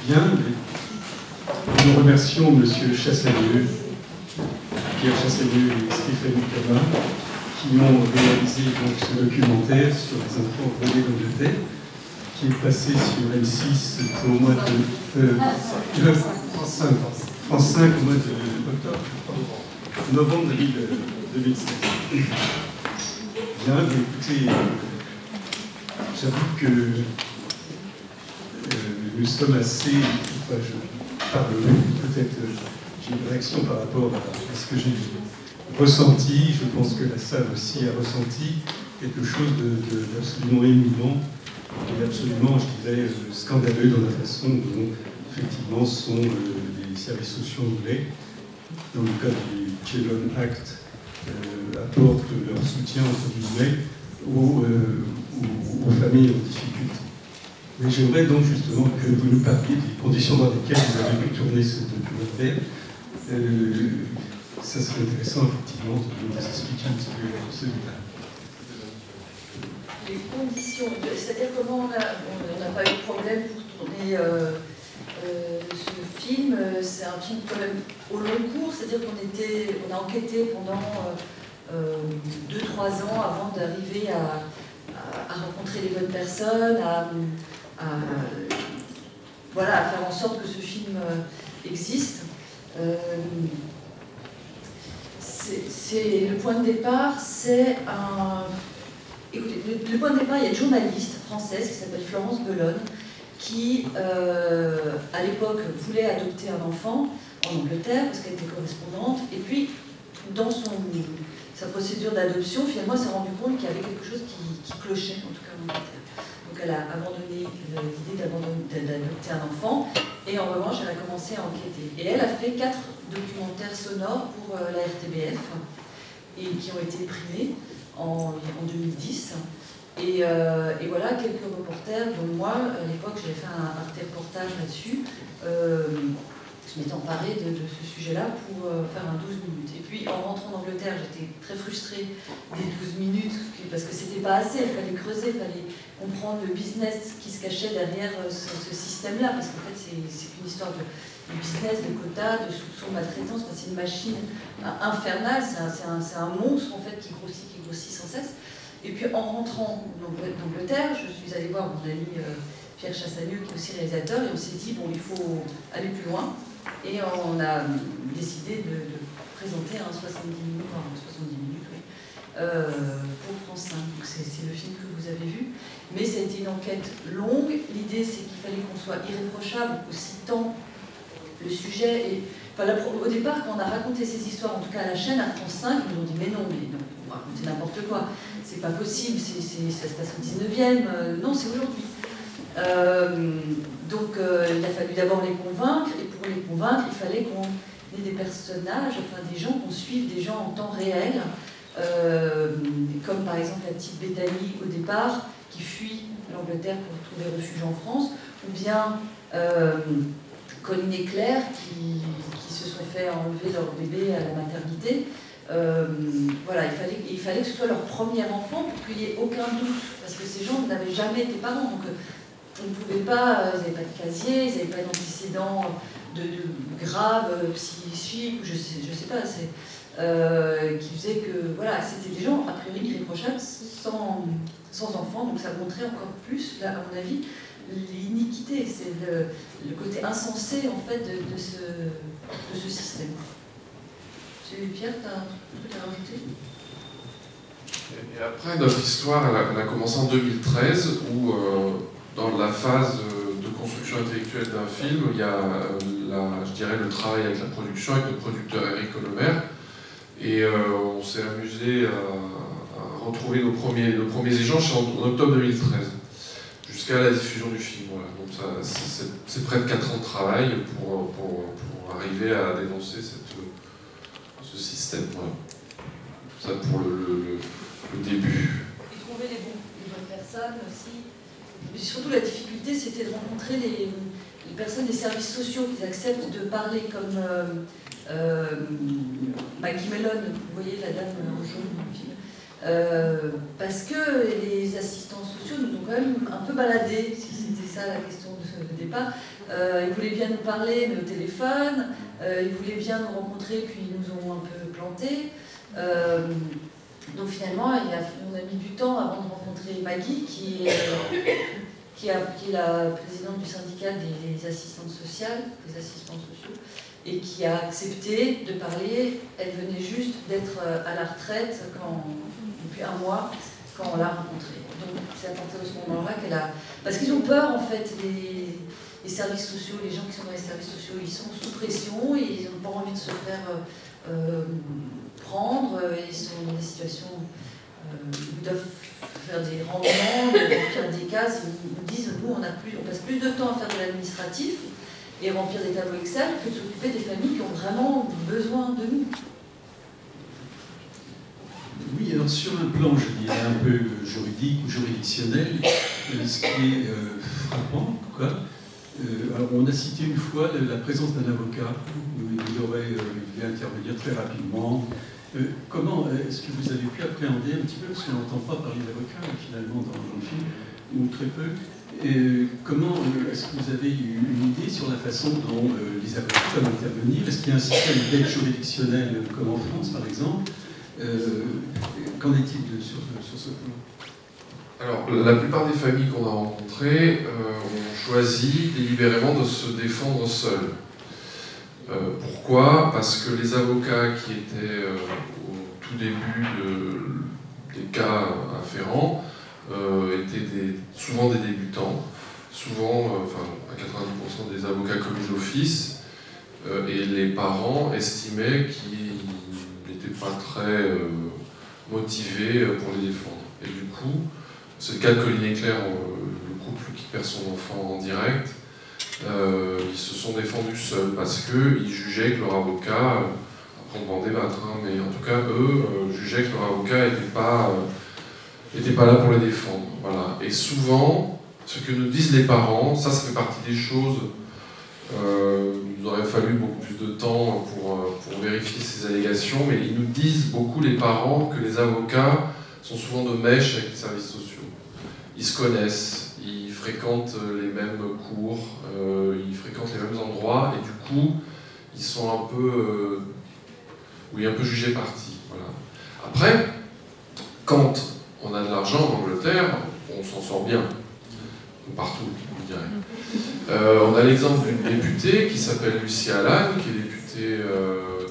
Bien, nous remercions M. Chassagneux, Pierre Chassagneux et Stéphanie Cama, qui ont réalisé donc, ce documentaire sur les enfants volés d'Angleterre, qui est passé sur M6 au mois de France 5 au mois de novembre 2016. Bien, mais écoutez, j'avoue que nous sommes assez, enfin, je parlerai peut-être, j'ai une réaction par rapport à ce que j'ai ressenti. Je pense que la salle aussi a ressenti quelque chose d'absolument émouvant et absolument, je dirais, scandaleux dans la façon dont, effectivement, sont les services sociaux anglais, dans le cas du Children Act, apportent leur soutien, entre guillemets, aux familles en difficulté. Mais j'aimerais donc justement que vous nous parliez des conditions dans lesquelles vous avez pu tourner ce documentaire. Ça serait intéressant, effectivement, de nous expliquer un petit peu ce détail. Les conditions, c'est-à-dire comment on n'a pas eu de problème pour tourner ce film. C'est un film quand même au long cours, c'est-à-dire qu'on a enquêté pendant 2-3 ans avant d'arriver à rencontrer les bonnes personnes, voilà, à faire en sorte que ce film existe. Le point de départ, c'est un... Écoutez, le point de départ, il y a une journaliste française qui s'appelle Florence Bellone, qui, à l'époque, voulait adopter un enfant en Angleterre, parce qu'elle était correspondante, et puis, dans sa procédure d'adoption, finalement, elle s'est rendue compte qu'il y avait quelque chose qui clochait, en tout cas en Angleterre. Donc elle a abandonné l'idée d'adopter un enfant, et en revanche, elle a commencé à enquêter. Et elle a fait 4 documentaires sonores pour la RTBF, et qui ont été primés en 2010. Et voilà, quelques reporters, dont moi, à l'époque, j'avais fait un reportage là-dessus. Je m'étais emparée de ce sujet-là pour faire un 12 minutes. Et puis, en rentrant en Angleterre, j'étais très frustrée des 12 minutes, parce que c'était pas assez, il fallait creuser, il fallait comprendre le business qui se cachait derrière ce système-là, parce qu'en fait, c'est une histoire de business, de quotas, de soupçons, de maltraitance, c'est une machine infernale, c'est un monstre, en fait, qui grossit sans cesse. Et puis, en rentrant d'Angleterre, je suis allée voir mon ami Pierre Chassagneux, qui est aussi réalisateur, et on s'est dit, bon, il faut aller plus loin. Et on a décidé de présenter un 70 minutes oui, pour France 5. Donc c'est le film que vous avez vu. Mais ça a été une enquête longue. L'idée, c'est qu'il fallait qu'on soit irréprochable, aussi tant le sujet. Et, enfin, au départ, quand on a raconté ces histoires, en tout cas à la chaîne, à France 5, ils nous ont dit, mais non, on va raconter n'importe quoi. C'est pas possible, ça se passe au 19e. Non, c'est aujourd'hui. Donc il a fallu d'abord les convaincre, et pour les convaincre, il fallait qu'on ait des personnages, enfin des gens, qu'on suive des gens en temps réel, comme par exemple la petite Bethany au départ, qui fuit l'Angleterre pour trouver refuge en France, ou bien Colline et Claire qui se sont fait enlever leur bébé à la maternité. Voilà, il fallait que ce soit leur premier enfant pour qu'il n'y ait aucun doute, parce que ces gens n'avaient jamais été parents. Donc, ils ne pouvaient pas, ils n'avaient pas de casier, ils n'avaient pas d'antécédents de graves, psychiques, je sais pas, qui faisait que, voilà, c'était des gens, a priori, irréprochables, sans enfants, donc ça montrait encore plus, là, à mon avis, l'iniquité, c'est le côté insensé, en fait, de ce système. Pierre, tu as un truc à rajouter ? Et après, notre histoire, elle a commencé en 2013, où dans la phase de construction intellectuelle d'un film, il y a, je dirais, le travail avec la production, avec notre producteur Eric Colomer, et on s'est amusé à retrouver nos premiers échanges en octobre 2013, jusqu'à la diffusion du film. Voilà. Donc c'est près de 4 ans de travail pour arriver à dénoncer ce système. Voilà. Ça pour le début. Et trouver les bonnes personnes aussi. Mais surtout, la difficulté, c'était de rencontrer les personnes des services sociaux qui acceptent de parler, comme Maggie Mellon, vous voyez la dame en jaune dans le film. Parce que les assistants sociaux nous ont quand même un peu baladés, si c'était ça la question de au départ. Ils voulaient bien nous parler, mais au téléphone. Ils voulaient bien nous rencontrer, puis ils nous ont un peu plantés. Donc finalement, on a mis du temps avant de rencontrer Maggie, qui est la présidente du syndicat des assistantes sociales, des assistants sociaux, et qui a accepté de parler. Elle venait juste d'être à la retraite depuis un mois, quand on l'a rencontrée. Donc c'est à partir de ce moment-là qu'elle a... Parce qu'ils ont peur, en fait, les services sociaux, les gens qui sont dans les services sociaux, ils sont sous pression, et ils n'ont pas envie de se faire prendre, ils sont dans des situations où ils doivent faire des rendements, remplir des cases. Ils nous disent, nous, on passe plus de temps à faire de l'administratif et remplir des tableaux Excel que de s'occuper des familles qui ont vraiment besoin de nous. Oui, alors sur un plan, je dirais, un peu juridique ou juridictionnel, ce qui est frappant, quoi, alors on a cité une fois la présence d'un avocat, il devait intervenir très rapidement. Comment est-ce que vous avez pu appréhender un petit peu, parce qu'on n'entend pas parler d'avocat finalement dans le film, ou très peu, comment est-ce que vous avez eu une idée sur la façon dont les avocats peuvent intervenir? Est-ce qu'il y a un système d'aide juridictionnelle comme en France par exemple? Qu'en est-il sur ce plan? Alors, la plupart des familles qu'on a rencontrées ont choisi délibérément de se défendre seules. Pourquoi? Parce que les avocats qui étaient au tout début des cas afférents étaient souvent des débutants, souvent, à 90% des avocats commis d'office, et les parents estimaient qu'ils n'étaient pas très motivés pour les défendre. Et du coup, c'est le cas de Colline et Claire, le couple qui perd son enfant en direct. Ils se sont défendus seuls parce qu'ils jugeaient que leur avocat, après on va en débattre, mais en tout cas eux jugeaient que leur avocat n'était pas là pour les défendre. Voilà. Et souvent, ce que nous disent les parents, ça fait partie des choses, il nous aurait fallu beaucoup plus de temps pour vérifier ces allégations, mais ils nous disent beaucoup, les parents, que les avocats sont souvent de mèche avec les services sociaux. Ils se connaissent, ils fréquentent les mêmes cours, ils fréquentent les mêmes endroits, et du coup, ils sont un peu jugés partis. Voilà. Après, quand on a de l'argent en Angleterre, on s'en sort bien, partout, je dirais. On a l'exemple d'une députée qui s'appelle Lucy Allan, qui est députée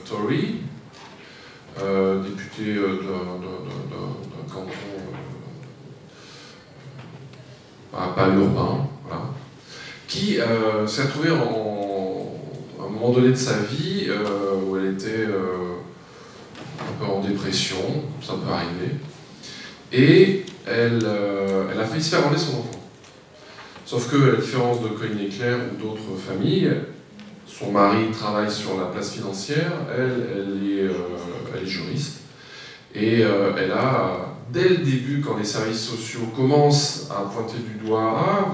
Tory, députée d'un canton pas urbain, voilà, qui s'est retrouvée à un moment donné de sa vie où elle était un peu en dépression, ça peut arriver, et elle a failli se faire enlever son enfant. Sauf que, à la différence de Colline et Claire ou d'autres familles, son mari travaille sur la place financière, elle est juriste, et elle a, dès le début, quand les services sociaux commencent à pointer du doigt,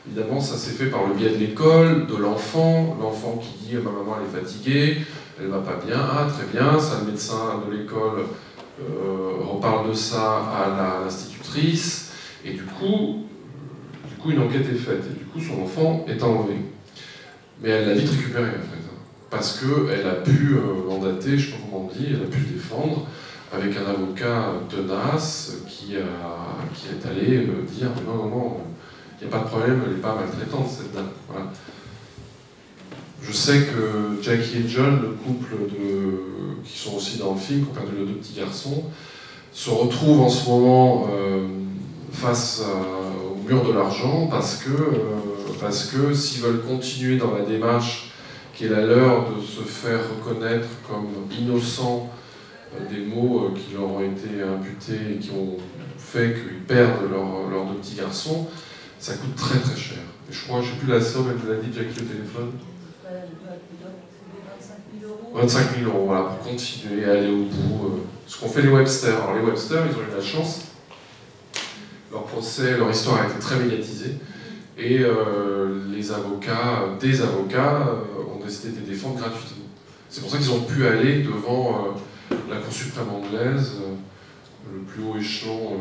évidemment ça s'est fait par le biais de l'école, de l'enfant qui dit « ma maman elle est fatiguée, elle va pas bien, très bien », ça le médecin de l'école reparle de ça à l'institutrice, et du coup une enquête est faite, et du coup son enfant est enlevé. Mais elle l'a vite récupéré en fait, parce qu'elle a pu mandater, je ne sais pas comment on dit, elle a pu se défendre avec un avocat tenace qui est allé dire « non, il n'y a pas de problème, elle n'est pas maltraitante cette dame ». Voilà. Je sais que Jackie et John, le couple qui sont aussi dans le film, qui ont perdu leurs deux petits garçons, se retrouvent en ce moment face au mur de l'argent parce que s'ils veulent continuer dans la démarche qui est la leur de se faire reconnaître comme innocents des maux qui leur ont été imputés et qui ont fait qu'ils perdent leurs deux petits garçons, ça coûte très très cher. Et je crois, je ne sais plus la somme, elle vous l'a dit Jackie au téléphone. 25 000 euros, voilà, pour continuer à aller au bout. Ce qu'ont fait les Webster. Alors les Webster, ils ont eu de la chance. Leur procès, leur histoire a été très médiatisée. Et des avocats ont décidé de les défendre gratuitement. C'est pour ça qu'ils ont pu aller devant la Cour suprême anglaise, le plus haut échelon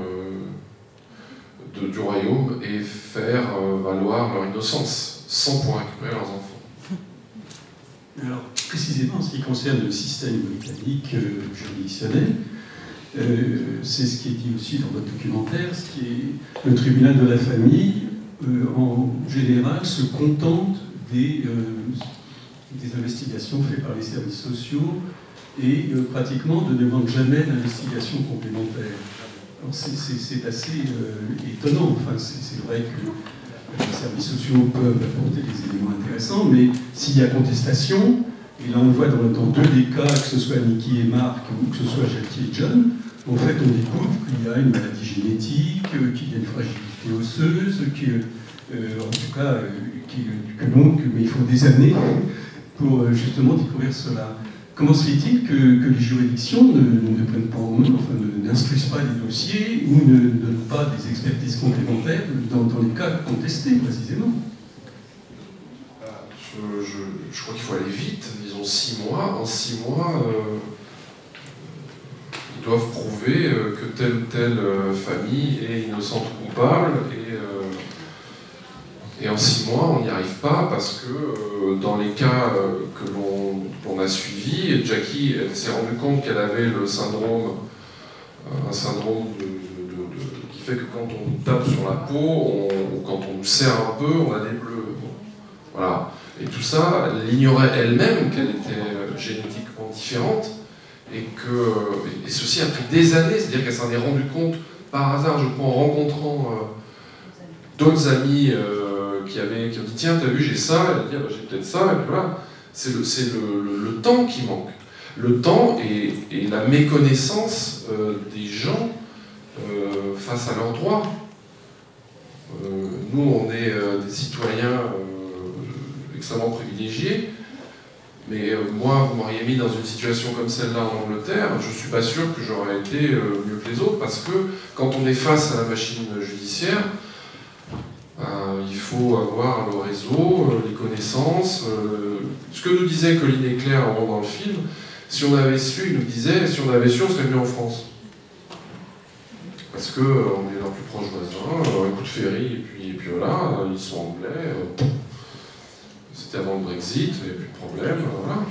du royaume, et faire valoir leur innocence. sans pouvoir récupérer leurs enfants. Alors, précisément, en ce qui concerne le système britannique juridictionnel, c'est ce qui est dit aussi dans votre documentaire, ce qui est le tribunal de la famille, en général, se contente des investigations faites par les services sociaux et pratiquement ne demande jamais d'investigation complémentaire. Alors c'est assez étonnant. Enfin, c'est vrai que les services sociaux peuvent apporter des éléments intéressants, mais s'il y a contestation, et là on le voit dans deux des cas, que ce soit Nicky et Marc ou que ce soit Jackie et John, en fait on découvre qu'il y a une maladie génétique, qu'il y a une fragilité osseuse, en tout cas, mais il faut des années pour justement découvrir cela. Comment se fait-il que les juridictions ne prennent pas en main, enfin n'instruisent pas les dossiers ou ne donnent pas des expertises complémentaires dans les cas contestés précisément? Je crois qu'il faut aller vite. Ils ont 6 mois. En 6 mois, ils doivent prouver que telle ou telle famille est innocente ou coupable. Et en 6 mois, on n'y arrive pas parce que dans les cas que l'on a suivis, Jackie s'est rendue compte qu'elle avait le syndrome, un syndrome qui fait que quand on nous tape sur la peau, ou quand on nous serre un peu, on a des bleus. Bon, voilà. Et tout ça, elle ignorait elle-même qu'elle était génétiquement différente et ceci a pris des années, c'est-à-dire qu'elle s'en est rendue compte par hasard, je crois, en rencontrant d'autres amis qui ont dit tiens, t'as vu, j'ai ça, elle a dit ah, bah, j'ai peut-être ça, et puis voilà. C'est le temps qui manque. Le temps et la méconnaissance des gens face à leurs droits. Nous, on est des citoyens extrêmement privilégiés, mais moi, vous m'auriez mis dans une situation comme celle-là en Angleterre, je ne suis pas sûr que j'aurais été mieux que les autres, parce que quand on est face à la machine judiciaire, il faut avoir le réseau, les connaissances. Ce que nous disait Colline Eclair dans le film, si on avait su, il nous disait, si on avait su, on serait venu en France. Parce qu'on est leurs plus proches voisins, un coup de ferry, et puis voilà, ils sont anglais. C'était avant le Brexit, il n'y a plus de problème, voilà.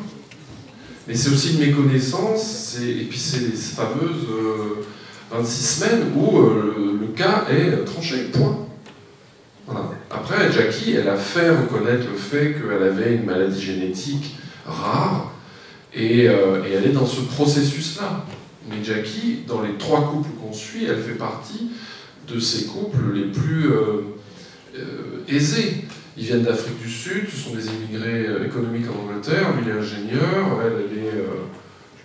Mais c'est aussi une méconnaissance, et puis c'est les fameuses 26 semaines où le cas est tranché, point. Voilà. Après, Jackie, elle a fait reconnaître le fait qu'elle avait une maladie génétique rare, et elle est dans ce processus-là. Mais Jackie, dans les 3 couples qu'on suit, elle fait partie de ces couples les plus aisés. Ils viennent d'Afrique du Sud, ce sont des immigrés économiques en Angleterre, lui il est ingénieur, elle est, je ne sais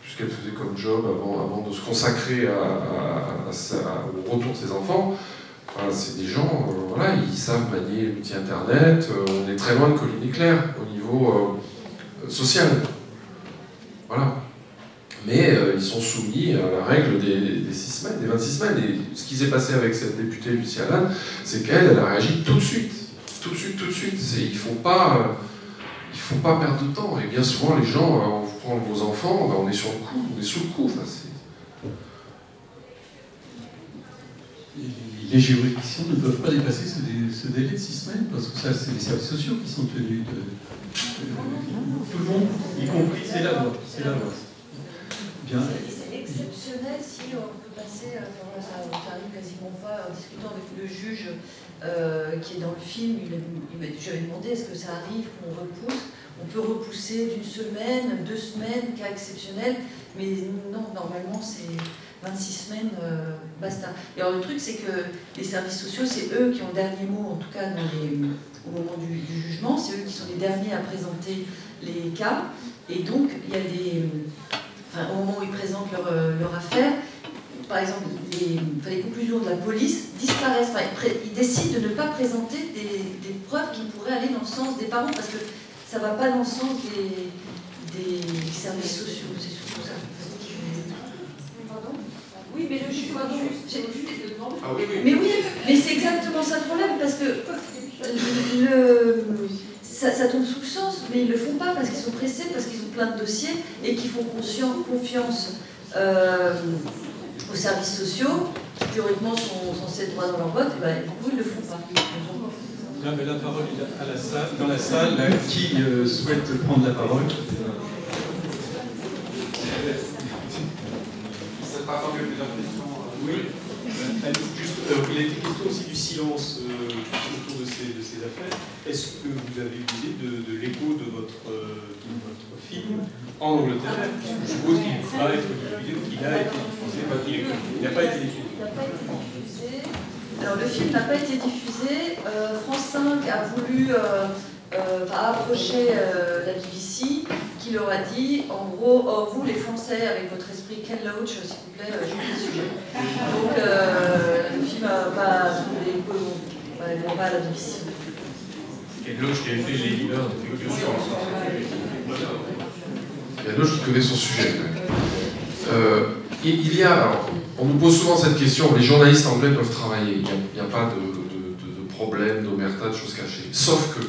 plus ce qu'elle faisait comme job avant de se consacrer au retour de ses enfants. Enfin, c'est des gens, voilà, ils savent manier l'outil internet, on est très loin de Colline Eclair au niveau social. Voilà. Mais ils sont soumis à la règle des 6 semaines, des 26 semaines. Et ce qui s'est passé avec cette députée Lucie Allan, c'est qu'elle a réagi tout de suite. Tout de suite. Il ne faut pas perdre de temps. Et bien souvent, les gens, on vous prend vos enfants, ben, on est sur le coup, on est sous le coup. Enfin, les juridictions ne peuvent pas dépasser ce délai de 6 semaines, parce que ça, c'est les services sociaux qui sont tenus de... tout le monde, y compris, c'est la loi. Bien. C'est exceptionnel si on peut passer, ça n'arrive quasiment pas, en discutant avec le juge qui est dans le film, j'avais demandé est-ce que ça arrive qu'on repousse. On peut repousser d'1 semaine, 2 semaines, cas exceptionnel, mais non, normalement c'est 26 semaines, basta. Et alors le truc c'est que les services sociaux, c'est eux qui ont le dernier mot, en tout cas au moment du jugement, c'est eux qui sont les derniers à présenter les cas, et donc il y a des... Enfin, au moment où ils présentent leur affaire, par exemple, les conclusions de la police disparaissent. Enfin, ils décident de ne pas présenter des preuves qui pourraient aller dans le sens des parents, parce que ça ne va pas dans le sens des services sociaux. C'est surtout ça. Pardon ? Oui, mais le juge... Mais oui, mais c'est exactement ça le problème, parce que ça tombe sous le sens, mais ils ne le font pas parce qu'ils sont pressés, parce qu'ils ont plein de dossiers et qu'ils font confiance aux services sociaux, qui théoriquement sont censés être droits dans leur botte, et ben, du coup ils ne le font pas. Non, mais la parole est à la salle, dans la salle. Qui souhaite prendre la parole? Oui. Juste, il a été question aussi du silence autour de ces affaires. Est-ce que vous avez une idée de l'écho de votre film en Angleterre? Je suppose qu'il va être diffusé, qu'il a été diffusé, il n'a pas été diffusé. Alors le film n'a pas été diffusé. France 5 a voulu approcher la BBC, qui leur a dit, en gros, oh, vous les Français, avec votre esprit Ken Loach, s'il vous plaît, j'ai le sujet. Donc le film n'a pas trouvé l'écho, il pas à la BBC. Ken Loach qui avait fait les leaders de Ken Loach qui connaît son sujet. Il y a, alors, on nous pose souvent cette question, les journalistes anglais peuvent travailler, il n'y a pas de problème, d'omerta, de choses cachées. Sauf que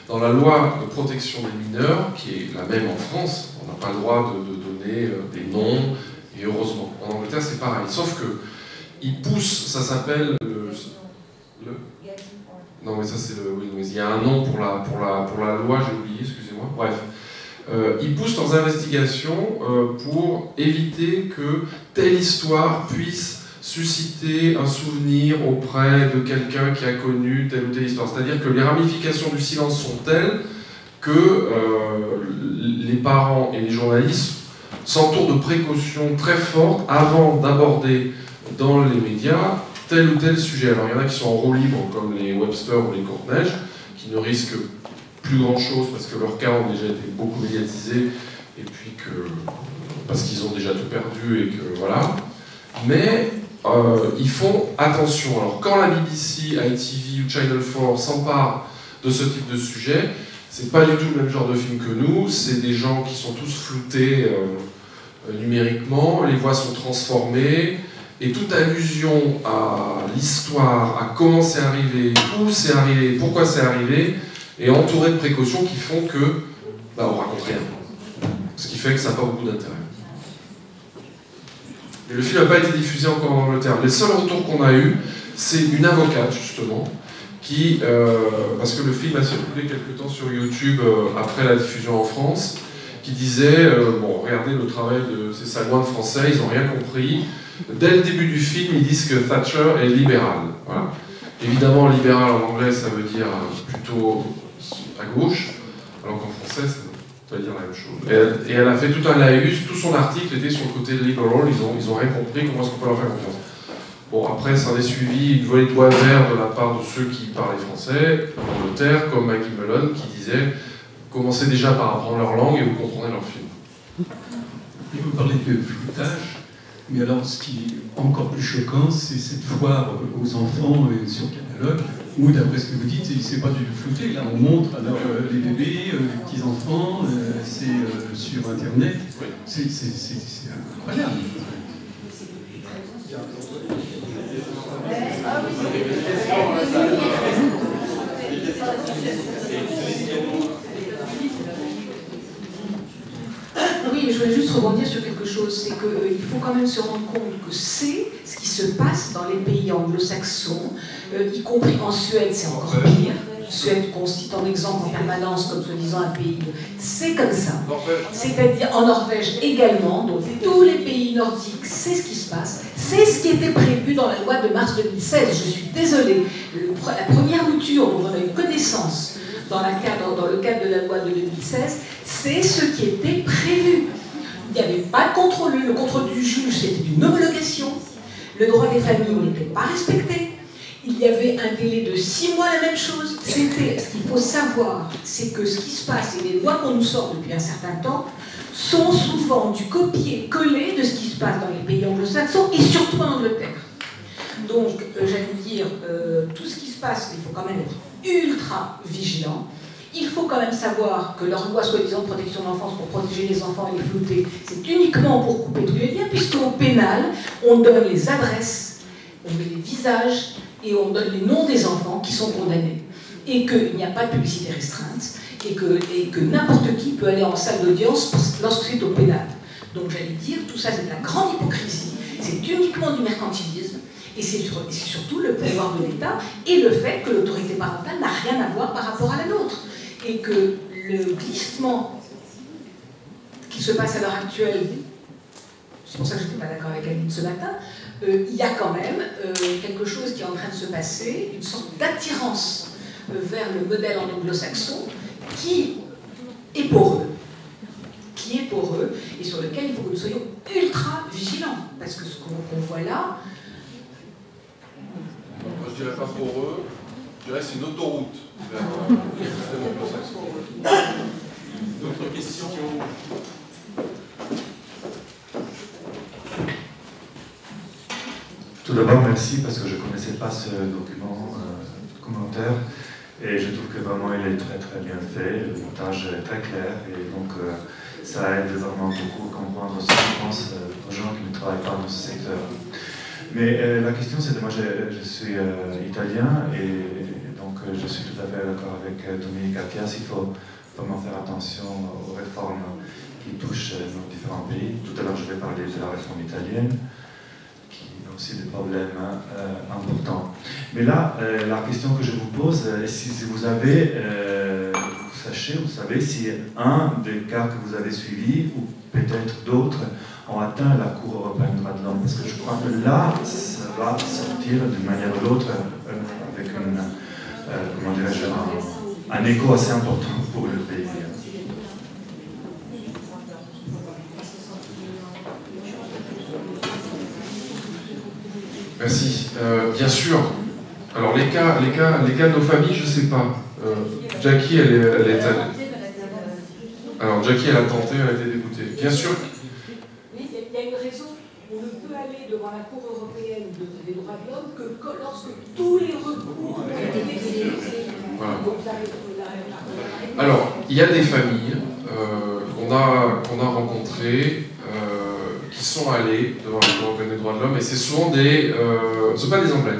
dans la loi de protection des mineurs, qui est la même en France, on n'a pas le droit de donner des noms, et heureusement. En Angleterre, c'est pareil. Sauf que ils poussent, ça s'appelle non, mais ça c'est le... Oui, mais il y a un nom pour la loi, j'ai oublié, excusez-moi. Bref. Ils poussent leurs investigations pour éviter que telle histoire puisse susciter un souvenir auprès de quelqu'un qui a connu telle ou telle histoire. C'est-à-dire que les ramifications du silence sont telles que les parents et les journalistes s'entourent de précautions très fortes avant d'aborder dans les médias tel ou tel sujet. Alors il y en a qui sont en roue libre, comme les Webster ou les Courtenay, qui ne risquent plus grand chose parce que leurs cas ont déjà été beaucoup médiatisés et puis parce qu'ils ont déjà tout perdu et que voilà. Mais ils font attention. Alors quand la BBC, ITV ou Channel 4 s'emparent de ce type de sujet, c'est pas du tout le même genre de film que nous. C'est des gens qui sont tous floutés numériquement, les voix sont transformées et toute allusion à l'histoire, à comment c'est arrivé, où c'est arrivé, pourquoi c'est arrivé, et entouré de précautions qui font que on raconte rien. Ce qui fait que ça n'a pas beaucoup d'intérêt. Et le film n'a pas été diffusé encore en Angleterre. Les seuls retours qu'on a eus, c'est une avocate, justement, qui, parce que le film a circulé quelque temps sur YouTube après la diffusion en France, qui disait, bon, regardez le travail de ces salauds français, ils n'ont rien compris. Dès le début du film, ils disent que Thatcher est libéral. Voilà. Évidemment, libéral en anglais, ça veut dire plutôt à gauche, alors qu'en français, ça veut dire la même chose. Et elle a fait tout un laïus, tout son article était sur le côté liberal, ils ont rien compris, comment est-ce qu'on peut leur faire confiance. Bon, après, ça en est suivi une volée de bois vert de la part de ceux qui parlaient français, en Angleterre, comme Maggie Mullen, qui disait « Commencez déjà par apprendre leur langue et vous comprendrez leur film ». Et vous parlez de floutage, mais alors ce qui est encore plus choquant, c'est cette foire aux enfants sur catalogue, où d'après ce que vous dites, c'est pas du tout flouté. Là, on montre alors les bébés, les petits-enfants, c'est sur Internet. C'est incroyable. Oui, je voulais juste rebondir sur quelque chose, c'est qu'il faut quand même se rendre compte que c'est ce qui se passe dans les pays anglo-saxons, y compris en Suède, c'est encore pire. Suède qu'on cite en exemple en permanence comme soi-disant un pays, c'est comme ça. C'est-à-dire en Norvège également, donc tous les pays nordiques, c'est ce qui se passe, c'est ce qui était prévu dans la loi de mars 2016. Je suis désolée, la première mouture dont on a eu connaissance dans le cadre de la loi de 2016, c'est ce qui était prévu. Il n'y avait pas de contrôle, le contrôle du juge, c'était une homologation, le droit des familles n'était pas respecté. Il y avait un délai de 6 mois, la même chose. Ce qu'il faut savoir, c'est que ce qui se passe, et les lois qu'on nous sort depuis un certain temps, sont souvent du copier-coller de ce qui se passe dans les pays anglo-saxons, et surtout en Angleterre. Donc, j'allais dire, tout ce qui se passe, il faut quand même être ultra vigilant. Il faut quand même savoir que leur loi soi-disant de protection de l'enfance pour protéger les enfants et les flouter, c'est uniquement pour couper tous les liens, puisqu'au pénal, on donne les adresses, on met les visages, et on donne les noms des enfants qui sont condamnés, et qu'il n'y a pas de publicité restreinte, et que n'importe qui peut aller en salle d'audience lorsque c'est au pénal. Donc j'allais dire, tout ça c'est de la grande hypocrisie, c'est uniquement du mercantilisme, Et c'est surtout le pouvoir de l'État et le fait que l'autorité parentale n'a rien à voir par rapport à la nôtre. Et que le glissement qui se passe à l'heure actuelle, c'est pour ça que je n'étais pas d'accord avec Aline ce matin, il y a quand même quelque chose qui est en train de se passer, une sorte d'attirance vers le modèle anglo-saxon qui est poreux. Et sur lequel il faut que nous soyons ultra vigilants. Parce que ce qu'on voit là... Moi, je dirais pas poreux, je dirais c'est une autoroute vers le système anglo-saxon. D'autres questions? Tout d'abord, merci parce que je ne connaissais pas ce document commentaire et je trouve que vraiment il est très très bien fait, le montage est très clair et donc ça aide vraiment beaucoup à comprendre ce que je pense aux gens qui ne travaillent pas dans ce secteur. Mais la question c'est que moi je suis italien et donc je suis tout à fait d'accord avec Dominique Attias, il faut vraiment faire attention aux réformes qui touchent nos différents pays. Tout à l'heure je vais parler de la réforme italienne, aussi des problèmes importants. Mais là, la question que je vous pose, si vous avez, vous savez si un des cas que vous avez suivis, ou peut-être d'autres, ont atteint la Cour européenne des droits de l'homme. Parce que je crois que là, ça va sortir d'une manière ou l'autre avec comment dirais-je, un écho assez important pour le pays. Merci. Bien sûr. Alors les cas de nos familles, je ne sais pas. Jackie, elle est alors Jackie, elle a tenté, elle a été dégoûtée. Bien sûr. Oui, il y a une raison. On ne peut aller devant la Cour européenne des droits de l'homme que lorsque tous les recours ont été décidés. Voilà. Alors, il y a des familles qu'on a rencontrées qui sont allés devant la Cour européenne des droits de l'homme, et c'est souvent des... c'est pas des Anglais,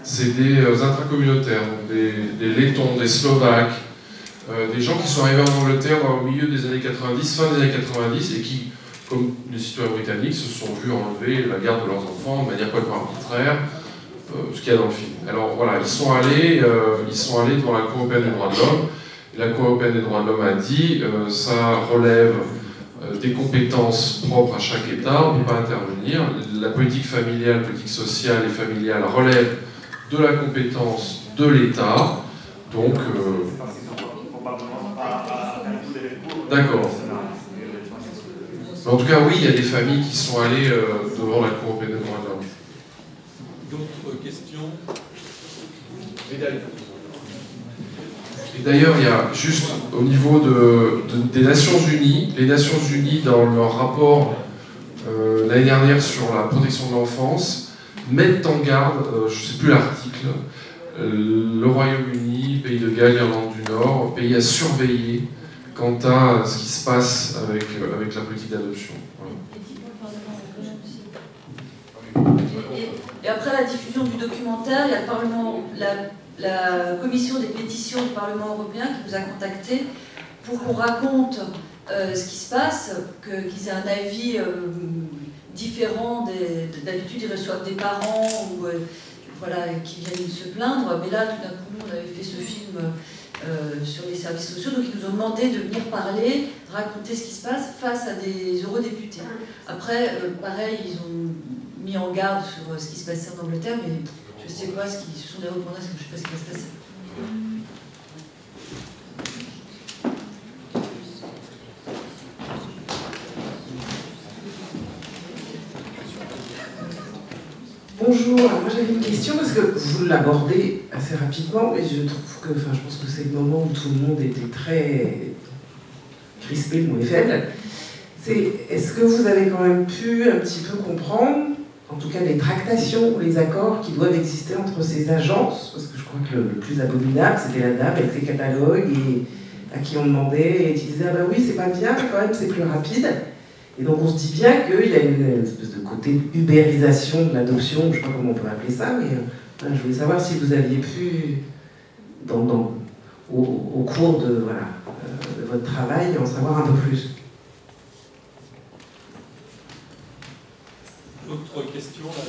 c'est des intracommunautaires, des Lettons, des Slovaques, des gens qui sont arrivés en Angleterre dans le milieu des années 90, fin des années 90, et qui, comme les citoyens britanniques, se sont vus enlever la garde de leurs enfants de manière complètement arbitraire, ce qu'il y a dans le film. Alors voilà, ils sont allés devant la Cour européenne des droits de l'homme, et la Cour européenne des droits de l'homme a dit ça relève des compétences propres à chaque État, on ne peut pas intervenir. La politique familiale, la politique sociale et familiale relève de la compétence de l'État. Donc, d'accord. Mais en tout cas, oui, il y a des familles qui sont allées devant la Cour européenne des droits de l'homme. D'autres questions? Et d'ailleurs, il y a juste au niveau des Nations Unies, les Nations Unies, dans leur rapport l'année dernière sur la protection de l'enfance, mettent en garde, je ne sais plus l'article, le Royaume-Uni, Pays de Galles, Irlande du Nord, pays à surveiller quant à ce qui se passe avec la politique d'adoption. Voilà. Et après la diffusion du documentaire, il y a le Parlement, la commission des pétitions du Parlement européen qui vous a contacté pour qu'on raconte ce qui se passe, qu'ils aient un avis différent. D'habitude, ils reçoivent des parents ou, voilà, qui viennent se plaindre. Mais là, tout d'un coup, on avait fait ce film sur les services sociaux, donc ils nous ont demandé de venir parler, raconter ce qui se passe face à des eurodéputés. Après, pareil, ils ont mis en garde sur ce qui se passait en Angleterre, mais je ne sais pas, ce sont des recommandations, je ne sais pas ce qui va se passer. Bonjour, alors moi j'avais une question parce que vous l'abordez assez rapidement, mais je trouve que, je pense que c'est le moment où tout le monde était très crispé, le mot est faible. Est-ce que vous avez quand même pu un petit peu comprendre, en tout cas les tractations ou les accords qui doivent exister entre ces agences, parce que je crois que le plus abominable c'était la dame avec ses catalogues et à qui on demandait et qui disait ah ben oui c'est pas bien mais quand même c'est plus rapide. Et donc on se dit bien qu'il y a une espèce de côté ubérisation de l'adoption, je ne sais pas comment on peut appeler ça, mais voilà, je voulais savoir si vous aviez pu, au cours de votre travail, en savoir un peu plus. D'autres questions là?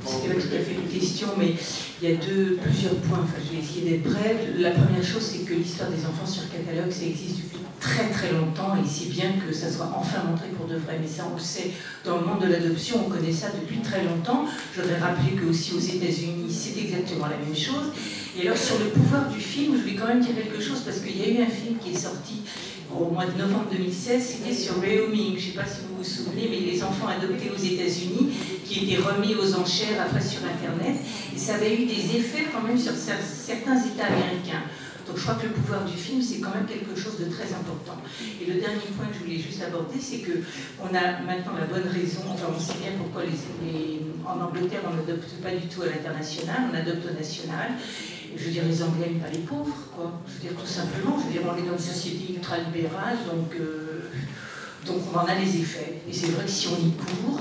c'était pas tout à fait une question, mais il y a plusieurs points. Enfin, je vais essayer d'être brève. La première chose, c'est que l'histoire des enfants sur catalogue, ça existe depuis très très longtemps, et c'est bien que ça soit enfin montré pour de vrai. Mais ça, on le sait, dans le monde de l'adoption, on connaît ça depuis très longtemps. Je voudrais rappeler qu'aussi aux États-Unis, c'est exactement la même chose. Et alors, sur le pouvoir du film, je vais quand même dire quelque chose, parce qu'il y a eu un film qui est sorti au mois de novembre 2016, c'était sur Rehooming, je ne sais pas si vous vous souvenez, mais les enfants adoptés aux États-Unis, qui étaient remis aux enchères après sur Internet, et ça avait eu des effets quand même sur certains États américains. Donc je crois que le pouvoir du film, c'est quand même quelque chose de très important. Et le dernier point que je voulais juste aborder, c'est qu'on a maintenant la bonne raison, enfin on sait bien pourquoi en Angleterre, on n'adopte pas du tout à l'international, on adopte au national. Je veux dire, les Anglais n'aiment pas les pauvres, quoi. Je veux dire, tout simplement, je veux dire, on est dans une société ultra-libérale, donc on en a les effets. Et c'est vrai que si on y court,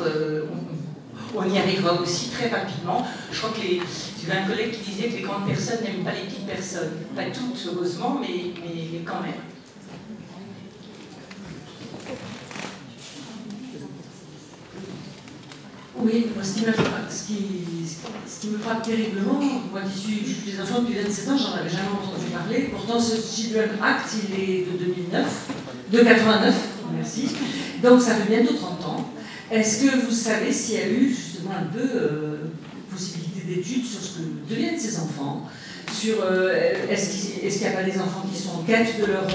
on y arrivera aussi très rapidement. Je crois que j'avais un collègue qui disait que les grandes personnes n'aiment pas les petites personnes. Pas toutes, heureusement, mais quand même. Oui, moi, ce qui me frappe terriblement, moi qui suis des enfants depuis 27 ans, j'en avais jamais entendu parler. Pourtant, ce Children Act, il est de 89, merci. Donc, ça fait bientôt 30 ans. Est-ce que vous savez s'il y a eu justement un peu possibilité d'études sur ce que deviennent ces enfants, sur est-ce qu'il n'y a pas des enfants qui sont en quête de leur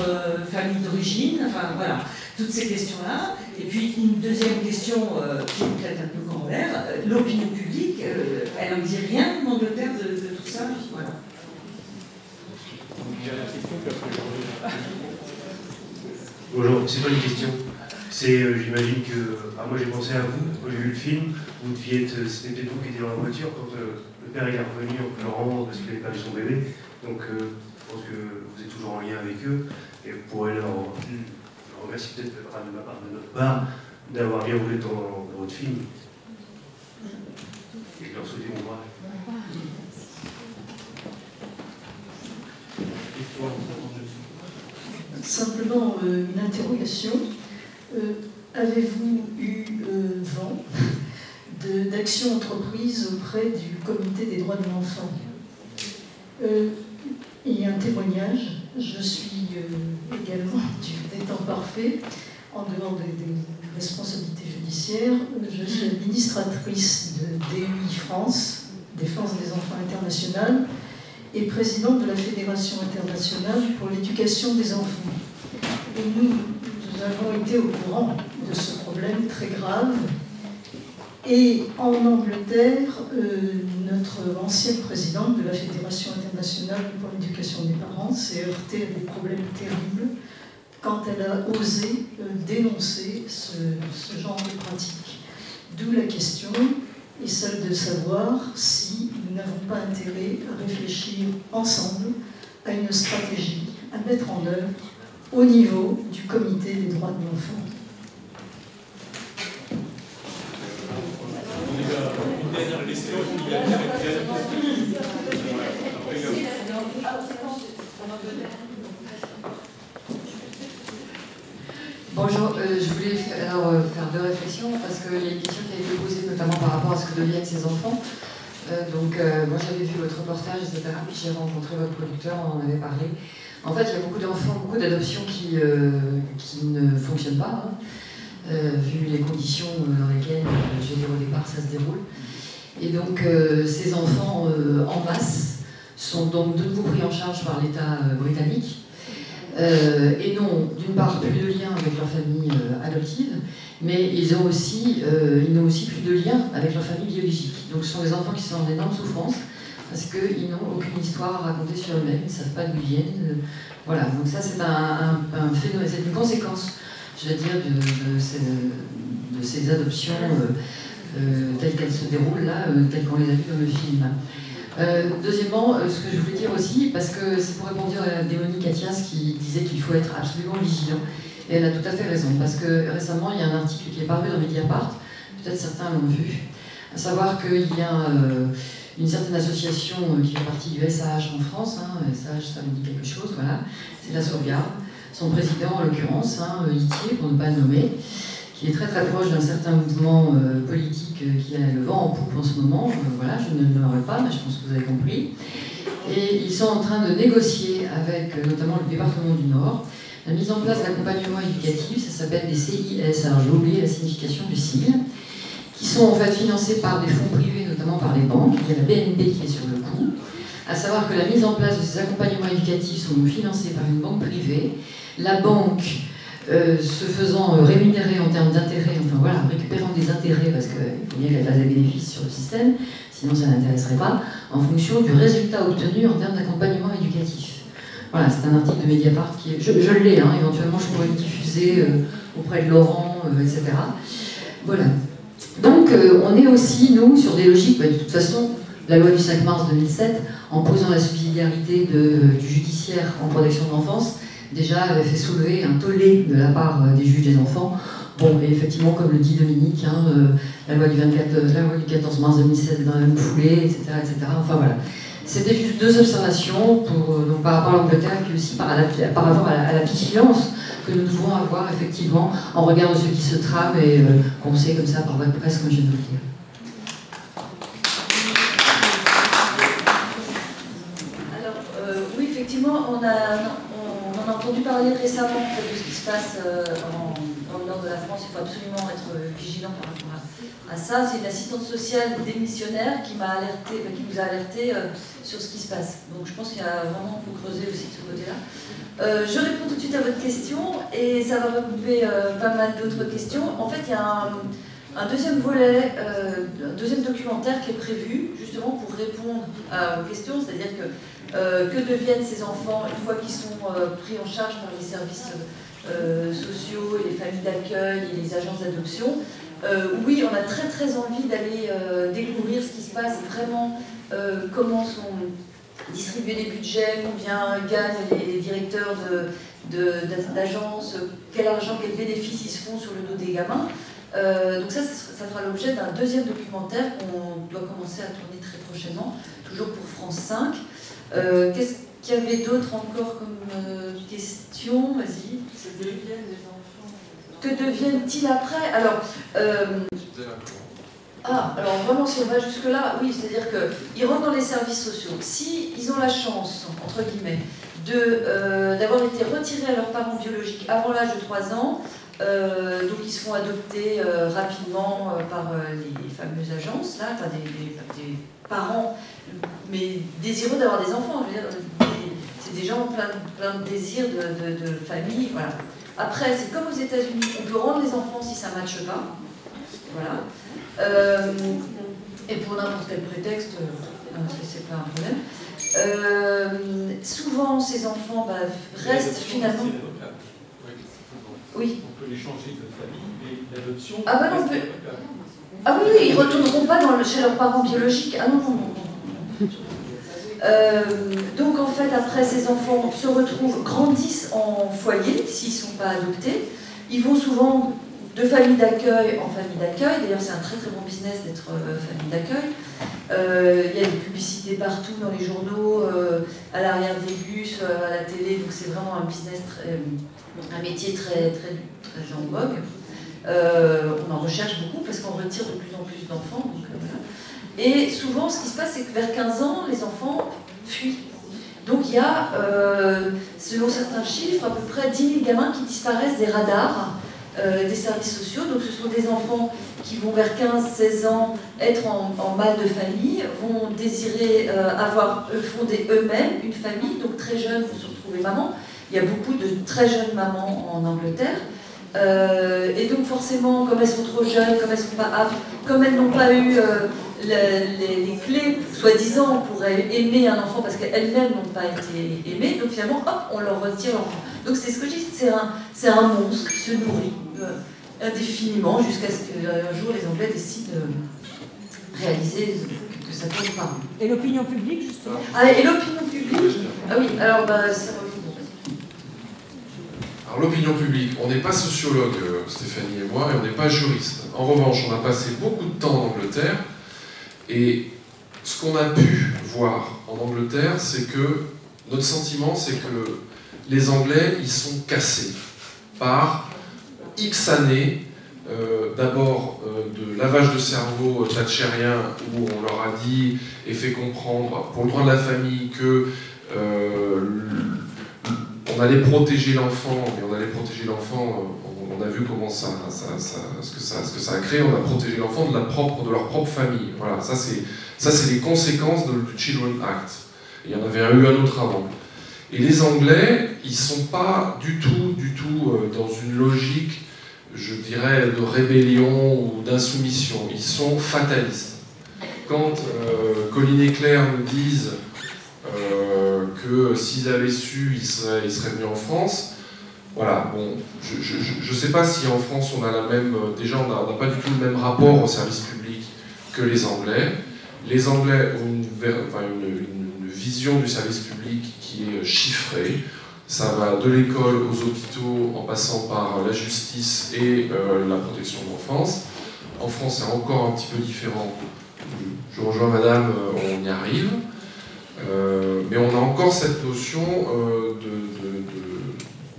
famille d'origine, enfin voilà, toutes ces questions-là. Et puis une deuxième question qui est peut-être un peu corollaire, l'opinion publique, elle n'en dit rien en Angleterre de tout ça, voilà. Bonjour, c'est pas une question. C'est, j'imagine que, moi j'ai pensé à vous, quand j'ai vu le film, vous deviez être, c'était peut-être vous qui étiez dans la voiture quand le père il est revenu en pleurant parce qu'il n'avait pas vu son bébé. Donc je pense que vous êtes toujours en lien avec eux et vous pourrez leur remercier peut-être de ma part, de notre part, d'avoir bien voulu dans votre film. Et je leur souhaite bon courage. Simplement une interrogation. Avez-vous eu vent d'actions entreprises auprès du Comité des droits de l'enfant? Il y a un témoignage. Je suis également des temps parfaits, en dehors des responsabilités judiciaires. Je suis administratrice de DEI France, Défense des enfants internationale, et présidente de la Fédération internationale pour l'éducation des enfants. Et nous avons été au courant de ce problème très grave. Et en Angleterre, notre ancienne présidente de la Fédération internationale pour l'éducation des parents s'est heurtée à des problèmes terribles quand elle a osé dénoncer ce genre de pratique. D'où la question est celle de savoir si nous n'avons pas intérêt à réfléchir ensemble à une stratégie à mettre en œuvre au niveau du Comité des droits de l'enfant. Une dernière question. Bonjour, je voulais faire deux réflexions parce qu'il y a une question qui a été posée notamment par rapport à ce que deviennent ces enfants. Moi j'avais vu votre reportage, etc. Puis j'ai rencontré votre producteur, on en avait parlé. En fait, il y a beaucoup d'enfants, beaucoup d'adoptions qui ne fonctionnent pas, vu les conditions dans lesquelles, je veux dire, au départ, ça se déroule. Et donc, ces enfants en masse sont donc de nouveau pris en charge par l'État britannique. Et non, d'une part, plus de lien avec leur famille adoptive, mais ils n'ont aussi plus de lien avec leur famille biologique. Donc, ce sont des enfants qui sont en énorme souffrance, parce qu'ils n'ont aucune histoire à raconter sur eux-mêmes, ils ne savent pas d'où ils viennent. Voilà, donc ça c'est un phénomène, c'est une conséquence, je veux dire, de ces adoptions telles qu'elles se déroulent là, telles qu'on les a vues dans le film. Deuxièmement, ce que je voulais dire aussi, parce que c'est pour répondre à Démonique Athias qui disait qu'il faut être absolument vigilant, et elle a tout à fait raison, parce que récemment il y a un article qui est paru dans Mediapart, peut-être certains l'ont vu, à savoir qu'il y a une certaine association qui fait partie du SAH en France, SAH ça me dit quelque chose, voilà, c'est la sauvegarde, son président en l'occurrence, Itier pour ne pas le nommer, qui est très très proche d'un certain mouvement politique qui a le vent en poupe en ce moment. Voilà, je ne le nommerai pas, mais je pense que vous avez compris. Et ils sont en train de négocier avec notamment le département du Nord la mise en place d'accompagnement éducatif, ça s'appelle des CIS, alors j'ai oublié la signification du sigle, qui sont en fait financés par des fonds privés, notamment par les banques. Il y a la BNP qui est sur le coup. À savoir que la mise en place de ces accompagnements éducatifs sont financés par une banque privée. La banque se faisant rémunérer en termes d'intérêts, enfin voilà, récupérant des intérêts, parce qu'il faut bien qu'elle fasse des bénéfices sur le système, sinon ça n'intéresserait pas, en fonction du résultat obtenu en termes d'accompagnement éducatif. Voilà, c'est un article de Mediapart qui est... Je l'ai, hein, éventuellement je pourrais le diffuser auprès de Laurent, etc. Voilà. Donc on est aussi, nous, sur des logiques, de toute façon, la loi du 5 mars 2007, en posant la subsidiarité du judiciaire en protection de l'enfance, déjà avait fait soulever un tollé de la part des juges des enfants. Bon, et effectivement, comme le dit Dominique, hein, la loi du 14 mars 2007 dans la même foulée, etc., etc. Enfin voilà. C'était juste deux observations donc par rapport à l'Angleterre et puis aussi par rapport à la vigilance que nous devons avoir effectivement en regard de ce qui se trame et qu'on sait comme ça par votre presse, comme je viens de vous le dire. Alors, oui, effectivement, on en a entendu parler récemment de ce qui se passe dans le nord de la France. Il faut absolument être vigilant par rapport à ça. C'est une assistante sociale démissionnaire qui m'a alerté, qui nous a alerté sur ce qui se passe. Donc je pense qu'il y a vraiment, faut creuser aussi de ce côté-là. Je réponds tout de suite à votre question et ça va regrouper pas mal d'autres questions. En fait, il y a un deuxième volet, un deuxième documentaire qui est prévu justement pour répondre aux questions, c'est-à-dire que deviennent ces enfants une fois qu'ils sont pris en charge par les services sociaux et les familles d'accueil et les agences d'adoption. Oui, on a très très envie d'aller découvrir ce qui se passe, vraiment comment sont distribués les budgets, combien gagnent les directeurs d'agences, quel argent, quels bénéfices ils se font sur le dos des gamins. Donc ça fera l'objet d'un deuxième documentaire qu'on doit commencer à tourner très prochainement, toujours pour France 5. Qu'est-ce qu'il y avait d'autre encore comme question? Vas-y. Que deviennent-ils après? Alors, alors vraiment, si on va jusque-là, oui, c'est-à-dire qu'ils rentrent dans les services sociaux. Si ils ont la chance, entre guillemets, d'avoir été retirés à leurs parents biologiques avant l'âge de 3 ans, donc ils se font adopter rapidement par les fameuses agences, là, enfin, des parents, mais désireux d'avoir des enfants. Je veux dire, c'est des gens plein de désirs de famille, voilà. Après, c'est comme aux États-Unis, on peut rendre les enfants si ça ne matche pas. Voilà. Et pour n'importe quel prétexte, c'est pas un problème. Souvent, ces enfants restent finalement. Oui. On peut les changer de famille, mais l'adoption. Ah bah non, ah oui, ils ne retourneront pas chez leurs parents biologiques. Ah non, non, non. Donc en fait, après, ces enfants se retrouvent, grandissent en foyer, s'ils ne sont pas adoptés. Ils vont souvent de famille d'accueil en famille d'accueil. D'ailleurs, c'est un très très bon business d'être famille d'accueil. Il y a des publicités partout dans les journaux, à l'arrière des bus, à la télé. Donc c'est vraiment un business, un métier très, très, très en vogue. On en recherche beaucoup parce qu'on retire de plus en plus d'enfants. Voilà. Et souvent, ce qui se passe, c'est que vers 15 ans, les enfants fuient. Donc il y a, selon certains chiffres, à peu près 10 000 gamins qui disparaissent des radars des services sociaux. Donc ce sont des enfants qui vont vers 15-16 ans être en mal de famille, vont désirer fonder eux-mêmes une famille, donc très jeunes vont se retrouver maman. Il y a beaucoup de très jeunes mamans en Angleterre. Et donc forcément, comme elles sont trop jeunes, comme elles ne sont pas aptes, comme elles n'ont pas eu les clés, soi-disant, pour aimer un enfant, parce qu'elles-mêmes n'ont pas été aimées, donc finalement, hop, on leur retire l'enfant. Donc c'est ce que je dis, c'est un monstre qui se nourrit indéfiniment, jusqu'à ce qu'un jour les Anglais décident de réaliser que ça tombe pas. Et l'opinion publique, justement. Ah, et l'opinion publique. Ah oui, alors c'est... Alors l'opinion publique, on n'est pas sociologue, Stéphanie et moi, et on n'est pas juriste. En revanche, on a passé beaucoup de temps en Angleterre, et ce qu'on a pu voir en Angleterre, c'est que notre sentiment, c'est que les Anglais, ils sont cassés par X années d'abord de lavage de cerveau thatchérien, où on leur a dit et fait comprendre, pour le droit de la famille, que on allait protéger l'enfant, mais on allait protéger l'enfant, on a vu comment ce que ça a créé, on a protégé l'enfant de leur propre famille. Voilà, ça c'est les conséquences du Children Act. Et il y en avait eu un autre avant. Et les Anglais, ils ne sont pas du tout dans une logique, je dirais, de rébellion ou d'insoumission. Ils sont fatalistes. Quand Colin et Claire me disent que s'ils avaient su, ils seraient venus en France, voilà, bon, je ne sais pas si en France on a la même... Déjà, on n'a pas du tout le même rapport au service public que les Anglais. Les Anglais ont une vision du service public qui est chiffrée. Ça va de l'école aux hôpitaux, en passant par la justice et la protection de l'enfance. En France, c'est encore un petit peu différent. Je rejoins Madame, on y arrive. Mais on a encore cette notion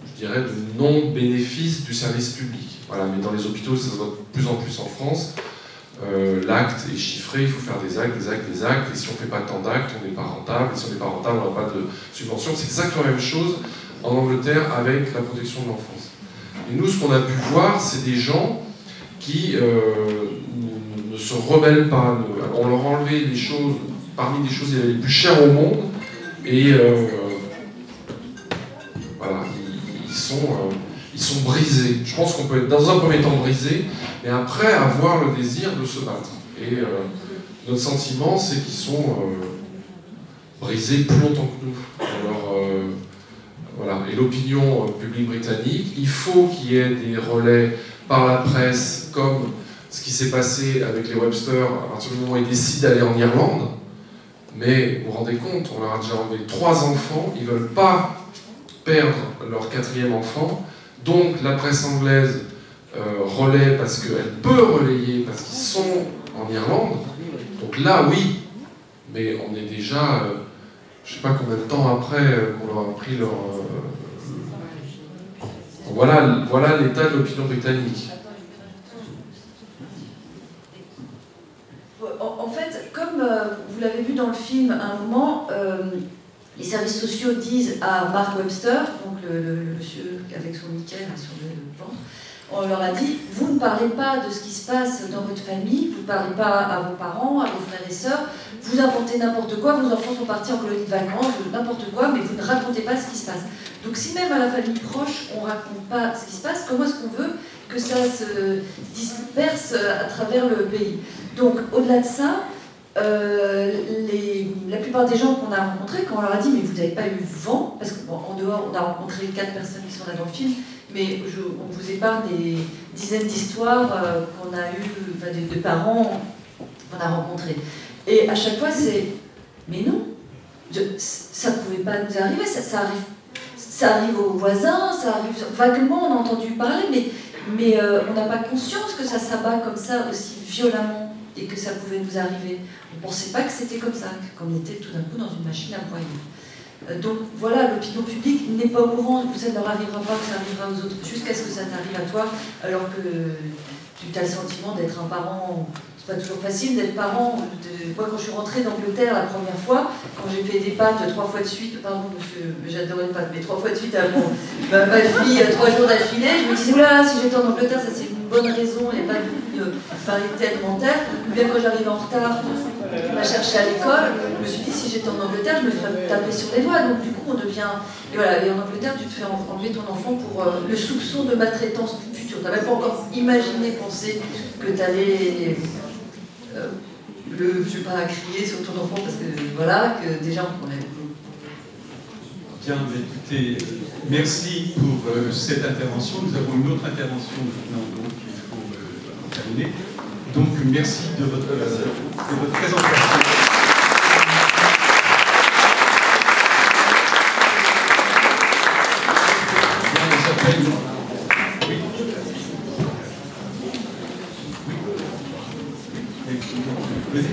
je dirais, de non-bénéfice du service public. Voilà, mais dans les hôpitaux, ça se voit de plus en plus en France. L'acte est chiffré, il faut faire des actes, et si on ne fait pas tant d'actes, on n'est pas rentable, et si on n'est pas rentable, on n'a pas de subvention. C'est exactement la même chose en Angleterre avec la protection de l'enfance. Et nous, ce qu'on a pu voir, c'est des gens qui ne se rebellent pas. On leur a enlevé des choses, parmi les choses les plus chères au monde, et voilà, ils sont brisés. Je pense qu'on peut être dans un premier temps brisé, mais après avoir le désir de se battre. Et notre sentiment, c'est qu'ils sont brisés plus longtemps que nous. Alors, voilà. Et l'opinion publique britannique, il faut qu'il y ait des relais par la presse, comme ce qui s'est passé avec les Webster, à partir du moment où ils décident d'aller en Irlande. Mais vous vous rendez compte, on leur a déjà enlevé 3 enfants, ils ne veulent pas perdre leur 4e enfant. Donc la presse anglaise relaie parce qu'elle peut relayer, parce qu'ils sont en Irlande. Donc là, oui, mais on est déjà, je ne sais pas combien de temps après qu'on leur a pris leur... Voilà l'état de l'opinion britannique. En fait, comme vous l'avez vu dans le film, à un moment, les services sociaux disent à Mark Webster, donc le monsieur avec son nickel sur le ventre, on leur a dit, vous ne parlez pas de ce qui se passe dans votre famille, vous ne parlez pas à vos parents, à vos frères et sœurs, vous inventez n'importe quoi, vos enfants sont partis en colonie de vacances, n'importe quoi, mais vous ne racontez pas ce qui se passe. Donc si même à la famille proche, on ne raconte pas ce qui se passe, comment est-ce qu'on veut que ça se disperse à travers le pays? Donc au-delà de ça, la plupart des gens qu'on a rencontrés, quand on leur a dit mais vous n'avez pas eu vent, parce qu'en dehors on a rencontré 4 personnes qui sont là dans le film, mais on vous épargne des dizaines d'histoires qu'on a eues, enfin, de parents qu'on a rencontrés. Et à chaque fois c'est mais non, ça ne pouvait pas nous arriver, ça arrive aux voisins, ça arrive vaguement, on a entendu parler, mais on n'a pas conscience que ça s'abat comme ça aussi violemment et que ça pouvait nous arriver. On ne pensait pas que c'était comme ça, qu'on était tout d'un coup dans une machine à broyer. Donc voilà, l'opinion publique n'est pas au courant que ça ne leur arrivera pas, que ça arrivera aux autres, jusqu'à ce que ça t'arrive à toi, alors que tu as le sentiment d'être un parent. C'est pas toujours facile d'être parent. Moi, quand je suis rentrée d'Angleterre la première fois, quand j'ai fait des pâtes 3 fois de suite, pardon monsieur, j'adorais les pâtes, mais 3 fois de suite à ma fille, 3 jours d'affilée, je me disais, oula, si j'étais en Angleterre, ça c'est une bonne raison, il n'y a pas de parité alimentaire. Ou bien quand j'arrive en retard, on m'a cherché à l'école, je me suis dit, si j'étais en Angleterre, je me ferais taper sur les doigts. Donc du coup, on devient... Et voilà, et en Angleterre, tu te fais enlever ton enfant pour le soupçon de maltraitance future. Tu n'as même pas encore imaginé, pensé que tu allais... je ne vais pas crier sur ton enfant parce que voilà, que déjà on a... Bien, écoutez, merci pour cette intervention. Nous avons une autre intervention maintenant, donc il faut terminer. Donc merci de votre présentation. On s'appelle... Oui. Oui.